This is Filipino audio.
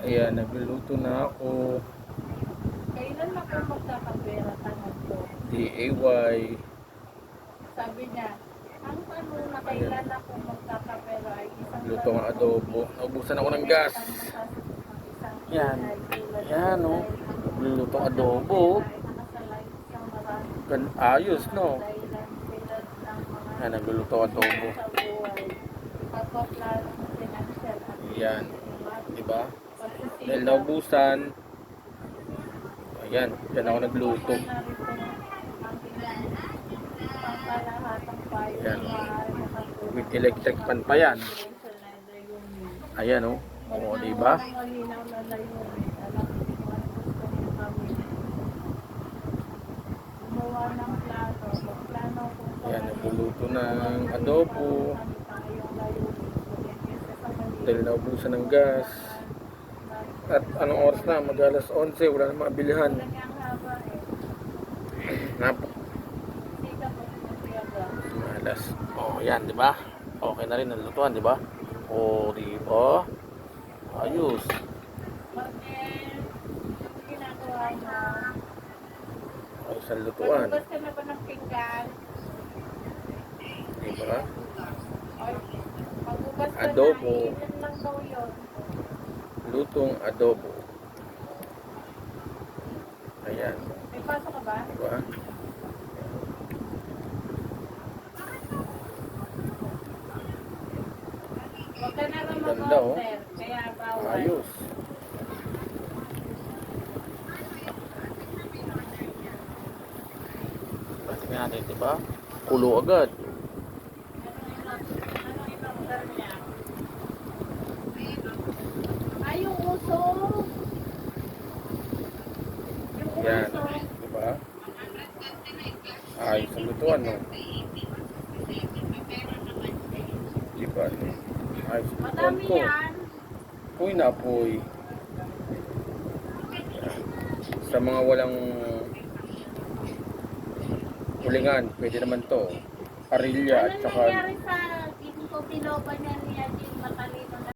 Ayan, nagluluto na ako. Kailan na po magkakapera, tanong ko. DIY. Sabi niya, ang tanong na kailan ako magkakapera ay isang Luto ng adobo. Naubusan ako ng gas. Yan. Yan, oh. Nagluluto ng adobo. Ayos, no? Yan, nagluluto ng adobo. Yan. Diba? Dahil naubusan. Ayan. Yan ako nagluto. Ayan. With electric pan pa yan. Ayan, oh. Oo, diba? Ayan, nagluluto ng adobo. Dahil naubusan ng gas. At anong oras na? Mag-alas 11. Wala na mabilihan. Alas. Oh, yan, di ba? Okay na rin ang lutuan, di ba? Oh, di ba? Ayos. Ayos ang lutuan. Magbas ka na ba ng pinggan? Di ba? Magbubas ka Adobo. na, ilan lang daw yun. Lutong adobo. Ayan. May pasok ka ba? Di ba? Huwag ka na rin Ganda, oh. mag-order, kaya bawal. Ayos. Tingnan natin, di ba? Kulo agad. Ano in-order niya? Ay, yung uso. Yung Yan. uso. Di ba? Ayos ang lutuan, no? Di ba? Ayos ang lutuan Madami ko. yan. Puy na puy. Sa mga walang hulingan, pwede naman to. Parilya at Ano saka nangyari sa ginkgo biloba niya niya